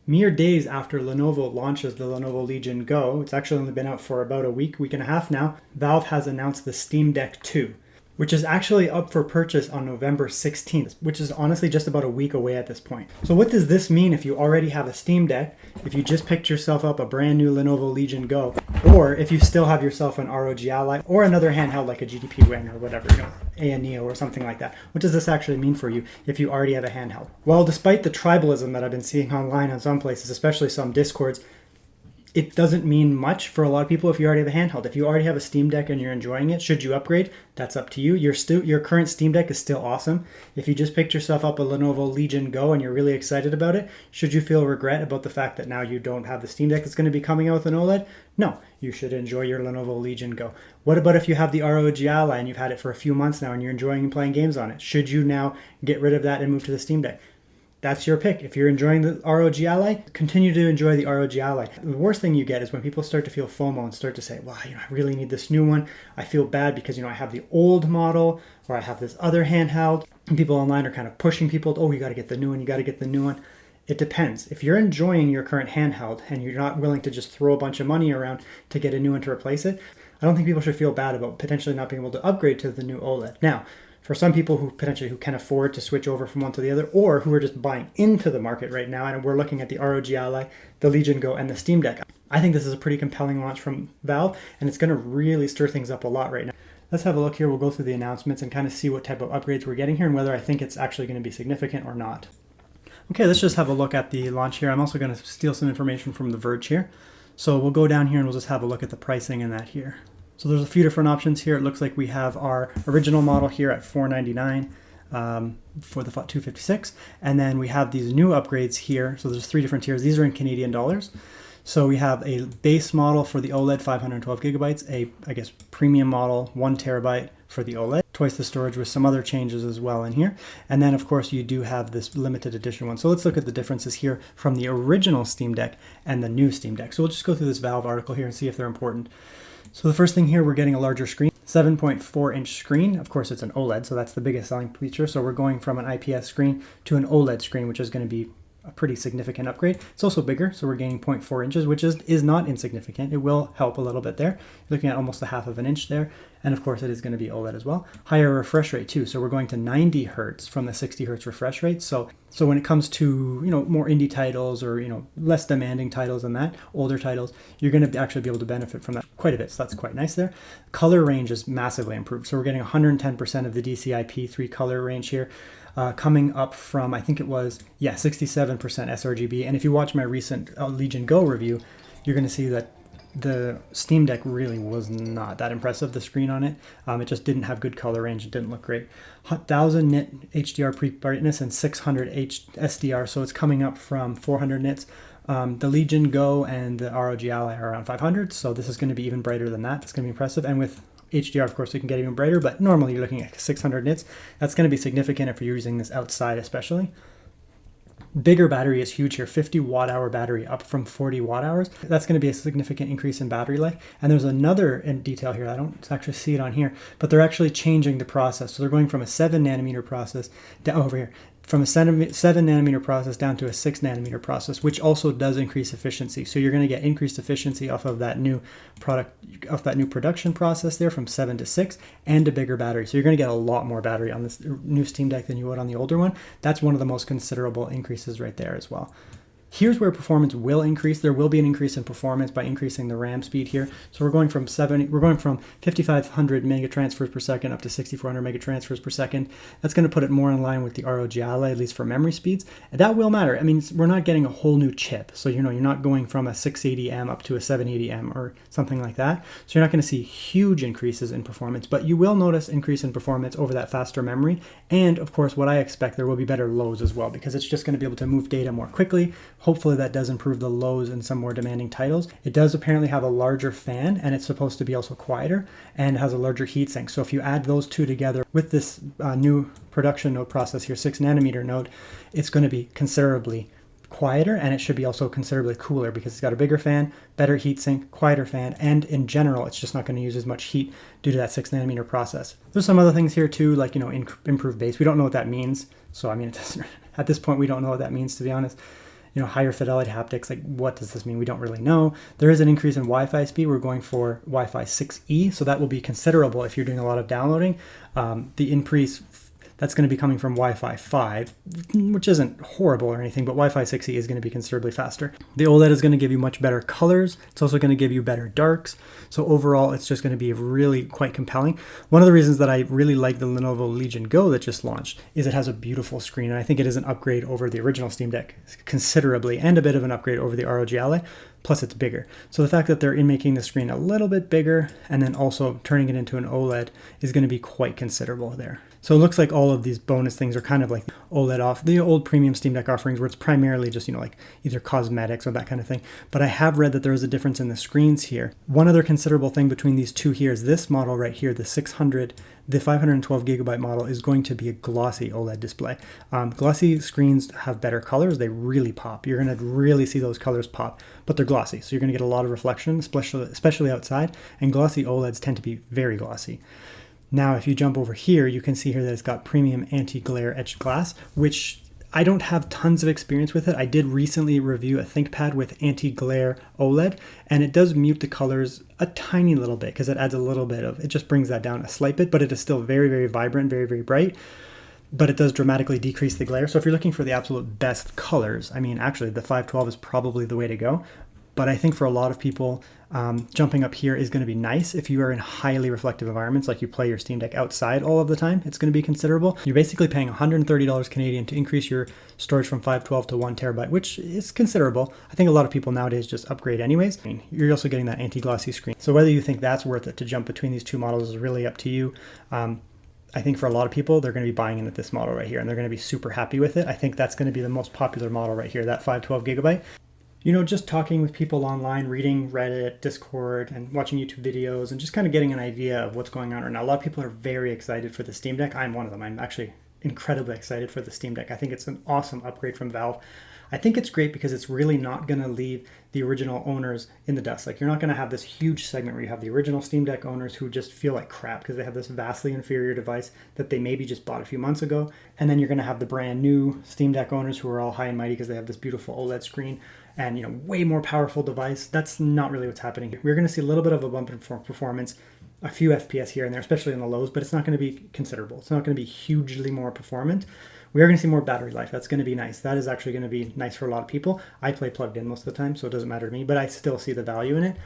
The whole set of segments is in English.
Mere days after Lenovo launches the Lenovo Legion Go, it's actually only been out for about a week and a half now, Valve has announced the Steam Deck 2, which is actually up for purchase on November 16th, which is honestly just about a week away at this point. So what does this mean if you already have a Steam Deck, if you just picked yourself up a brand new Lenovo Legion Go, or if you still have yourself an ROG Ally or another handheld like a GDP Wing or whatever, a Neo or something like that. What does this actually mean for you if you already have a handheld? Well, despite the tribalism that I've been seeing online on some places, especially some Discords, it doesn't mean much for a lot of people if you already have a handheld. If you already have a Steam Deck and you're enjoying it, should you upgrade? That's up to you. Your current Steam Deck is still awesome. If you just picked yourself up a Lenovo Legion Go and you're really excited about it, should you feel regret about the fact that now you don't have the Steam Deck that's going to be coming out with an OLED? No, you should enjoy your Lenovo Legion Go. What about if you have the ROG Ally and you've had it for a few months now and you're enjoying playing games on it? Should you now get rid of that and move to the Steam Deck? That's your pick. If you're enjoying the ROG Ally, continue to enjoy the ROG Ally. The worst thing you get is when people start to feel FOMO and start to say, well, I really need this new one. I feel bad because, I have the old model or I have this other handheld. And people online are kind of pushing people, oh, you got to get the new one, you got to get the new one. It depends. If you're enjoying your current handheld and you're not willing to just throw a bunch of money around to get a new one to replace it, I don't think people should feel bad about potentially not being able to upgrade to the new OLED. Now, for some people who can afford to switch over from one to the other, or who are just buying into the market right now, and we're looking at the ROG Ally, the Legion Go, and the Steam Deck, I think this is a pretty compelling launch from Valve, and it's going to really stir things up a lot right now. Let's have a look here. We'll go through the announcements and kind of see what type of upgrades we're getting here and whether I think it's actually going to be significant or not. Okay, let's just have a look at the launch here. I'm also going to steal some information from The Verge here. So we'll go down here and we'll just have a look at the pricing and that here. So there's a few different options here. It looks like we have our original model here at $499 for the 256, and then we have these new upgrades here. So there's 3 different tiers. These are in Canadian dollars. So we have a base model for the OLED, 512 gigabytes, a premium model, 1 terabyte for the OLED, twice the storage with some other changes as well in here. And then of course you do have this limited edition one. So let's look at the differences here from the original Steam Deck and the new Steam Deck. So we'll just go through this Valve article here and see if they're important. So the first thing here, we're getting a larger screen, 7.4 inch screen. Of course, it's an OLED, so that's the biggest selling feature. So we're going from an IPS screen to an OLED screen, which is going to be a pretty significant upgrade. It's also bigger, so we're gaining 0.4 inches, which is not insignificant. It will help a little bit there. You're looking at almost a half of an inch there. And of course, it is going to be OLED as well. Higher refresh rate too. So we're going to 90 hertz from the 60 hertz refresh rate. So when it comes to, more indie titles or, less demanding titles than that, older titles, you're going to actually be able to benefit from that quite a bit. So that's quite nice there. Color range is massively improved. So we're getting 110% of the DCI-P3 color range here. Coming up from, I think it was, 67% sRGB. And if you watch my recent Legion Go review, you're going to see that the Steam Deck really was not that impressive, the screen on it. It just didn't have good color range. It didn't look great. 1000 nit HDR peak brightness and 600 SDR, so it's coming up from 400 nits. The Legion Go and the ROG Ally are around 500, so this is going to be even brighter than that. It's going to be impressive. And with HDR, of course, it can get even brighter, but normally you're looking at 600 nits. That's going to be significant if you're using this outside especially. Bigger battery is huge here, 50 watt hour battery up from 40 watt hours. That's going to be a significant increase in battery life. And there's another detail here, I don't actually see it on here, but they're actually changing the process. So they're going from a 7 nanometer process down over here, from a 7 nanometer process down to a 6 nanometer process, which also does increase efficiency. So you're going to get increased efficiency off of that new production process there from 7 to 6 and a bigger battery. So you're going to get a lot more battery on this new Steam Deck than you would on the older one. That's one of the most considerable increases right there as well. Here's where performance will increase. There will be an increase in performance by increasing the RAM speed here. So we're going from 5,500 megatransfers per second up to 6,400 megatransfers per second. That's going to put it more in line with the ROG Ally, at least for memory speeds. And that will matter. I mean, we're not getting a whole new chip. So, you're not going from a 680M up to a 780M or something like that. So you're not going to see huge increases in performance, but you will notice increase in performance over that faster memory. And of course, what I expect, there will be better lows as well, because it's just going to be able to move data more quickly. Hopefully that does improve the lows in some more demanding titles. It does apparently have a larger fan, and it's supposed to be also quieter and has a larger heatsink. So if you add those two together with this new production node process here, 6 nanometer node, it's going to be considerably quieter, and it should be also considerably cooler because it's got a bigger fan, better heatsink, quieter fan, and in general, it's just not going to use as much heat due to that 6 nanometer process. There's some other things here too, like, improved base. We don't know what that means. So, I mean, at this point, we don't know what that means, to be honest. higher fidelity haptics. Like, what does this mean? We don't really know. There is an increase in Wi-Fi speed. We're going for Wi-Fi 6E, so that will be considerable if you're doing a lot of downloading. The increase that's going to be coming from Wi-Fi 5, which isn't horrible or anything, but Wi-Fi 6E is going to be considerably faster. The OLED is going to give you much better colors. It's also going to give you better darks. So overall, it's just going to be really quite compelling. One of the reasons that I really like the Lenovo Legion Go that just launched is it has a beautiful screen, and I think it is an upgrade over the original Steam Deck considerably, and a bit of an upgrade over the ROG Ally. Plus it's bigger. So the fact that they're making the screen a little bit bigger and then also turning it into an OLED is going to be quite considerable there. So it looks like all of these bonus things are kind of like OLED off the old premium Steam Deck offerings, where it's primarily just, like either cosmetics or that kind of thing. But I have read that there is a difference in the screens here. One other considerable thing between these two here is this model right here, the 512 gigabyte model is going to be a glossy OLED display. Glossy screens have better colors. They really pop. You're going to really see those colors pop, but they're glossy. So you're going to get a lot of reflection, especially outside, and glossy OLEDs tend to be very glossy. Now, if you jump over here, you can see here that it's got premium anti-glare etched glass, which I don't have tons of experience with it. I did recently review a ThinkPad with anti-glare OLED, and it does mute the colors a tiny little bit because it adds a little bit of, it just brings that down a slight bit, but it is still very, very vibrant, very, very bright. But it does dramatically decrease the glare. So if you're looking for the absolute best colors, I mean, actually the 512 is probably the way to go. But I think for a lot of people, jumping up here is going to be nice. If you are in highly reflective environments, like you play your Steam Deck outside all of the time, it's going to be considerable. You're basically paying $130 Canadian to increase your storage from 512 to 1 terabyte, which is considerable. I think a lot of people nowadays just upgrade anyways. I mean, you're also getting that anti-glossy screen. So whether you think that's worth it to jump between these two models is really up to you. I think for a lot of people, they're going to be buying in at this model right here, and they're going to be super happy with it. I think that's going to be the most popular model right here, that 512 gigabyte. Just talking with people online, reading Reddit, Discord, and watching YouTube videos, and just kind of getting an idea of what's going on right now. A lot of people are very excited for the Steam Deck. I'm one of them. I'm actually incredibly excited for the Steam Deck. I think it's an awesome upgrade from Valve. I think it's great because it's really not going to leave the original owners in the dust. Like, you're not going to have this huge segment where you have the original Steam Deck owners who just feel like crap because they have this vastly inferior device that they maybe just bought a few months ago. And then you're going to have the brand new Steam Deck owners who are all high and mighty because they have this beautiful OLED screen and way more powerful device. That's not really what's happening here. We're going to see a little bit of a bump in performance, a few FPS here and there, especially in the lows, but it's not going to be considerable. It's not going to be hugely more performant. We are going to see more battery life. That's going to be nice. That is actually going to be nice for a lot of people. I play plugged in most of the time, so it doesn't matter to me, but I still see the value in it.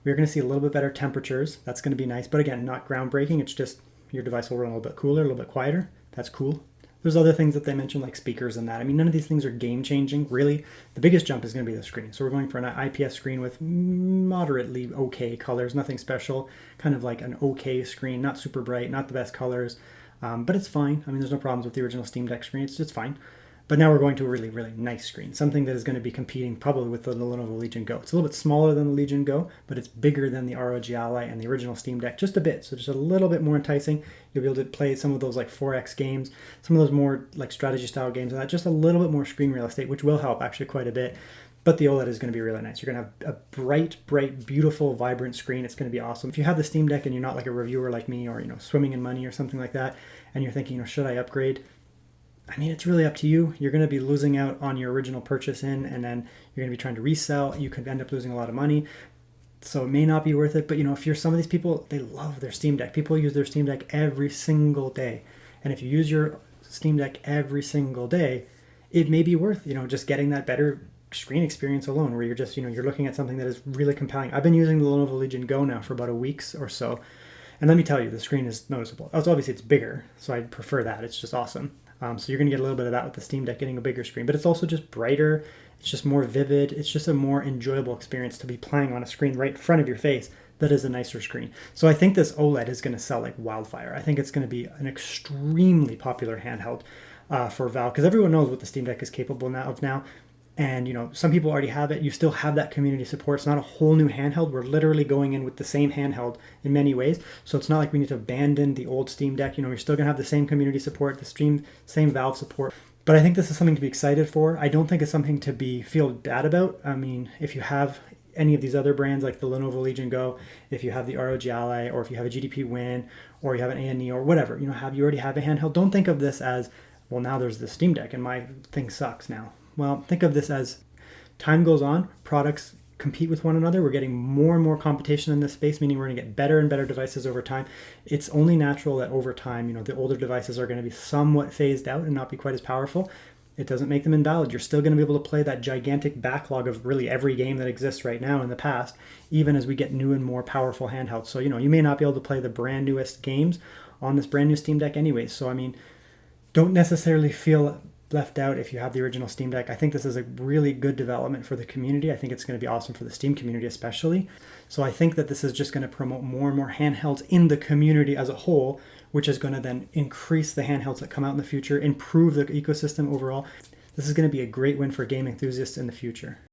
We're going to see a little bit better temperatures. That's going to be nice, but again, not groundbreaking. It's just your device will run a little bit cooler, a little bit quieter. That's cool. There's other things that they mentioned, like speakers and that. I mean, none of these things are game-changing, really. The biggest jump is going to be the screen. So we're going for an IPS screen with moderately okay colors, nothing special, kind of like an okay screen, not super bright, not the best colors, but it's fine. I mean, there's no problems with the original Steam Deck screen. It's just fine. But now we're going to a really, really nice screen, something that is going to be competing probably with the Lenovo Legion Go. It's a little bit smaller than the Legion Go, but it's bigger than the ROG Ally and the original Steam Deck, just a bit. So just a little bit more enticing. You'll be able to play some of those like 4X games, some of those more like strategy style games, and that just a little bit more screen real estate, which will help actually quite a bit. But the OLED is going to be really nice. You're going to have a bright, beautiful, vibrant screen. It's going to be awesome. If you have the Steam Deck and you're not like a reviewer like me or, swimming in money or something like that, and you're thinking, should I upgrade? I mean, it's really up to you. You're going to be losing out on your original purchase and then you're going to be trying to resell. You could end up losing a lot of money. So it may not be worth it. But, if you're some of these people, they love their Steam Deck. People use their Steam Deck every single day. And if you use your Steam Deck every single day, it may be worth, just getting that better screen experience alone, where you're just, you're looking at something that is really compelling. I've been using the Lenovo Legion Go now for about a week or so. And let me tell you, the screen is noticeable. Obviously, it's bigger, so I prefer that. It's just awesome. So you're going to get a little bit of that with the Steam Deck getting a bigger screen, but it's also just brighter. It's just more vivid. It's just a more enjoyable experience to be playing on a screen right in front of your face that is a nicer screen. So I think this OLED is going to sell like wildfire. I think it's going to be an extremely popular handheld for Valve, because everyone knows what the Steam Deck is capable of now. And, some people already have it. You still have that community support. It's not a whole new handheld. We're literally going in with the same handheld in many ways. So it's not like we need to abandon the old Steam Deck. You're still going to have the same community support, the same Valve support. But I think this is something to be excited for. I don't think it's something to feel bad about. I mean, if you have any of these other brands like the Lenovo Legion Go, if you have the ROG Ally, or if you have a GDP Win, or you have an A&E or whatever, you already have a handheld, don't think of this as, well, now there's the Steam Deck and my thing sucks now. Well, think of this as time goes on, products compete with one another. We're getting more and more competition in this space, meaning we're going to get better and better devices over time. It's only natural that over time, the older devices are going to be somewhat phased out and not be quite as powerful. It doesn't make them invalid. You're still going to be able to play that gigantic backlog of really every game that exists right now in the past, even as we get new and more powerful handhelds. So, you may not be able to play the brand newest games on this brand new Steam Deck anyways. So, don't necessarily feel left out if you have the original Steam Deck. I think this is a really good development for the community. I think it's going to be awesome for the Steam community especially. So I think that this is just going to promote more and more handhelds in the community as a whole, which is going to then increase the handhelds that come out in the future, improve the ecosystem overall. This is going to be a great win for game enthusiasts in the future.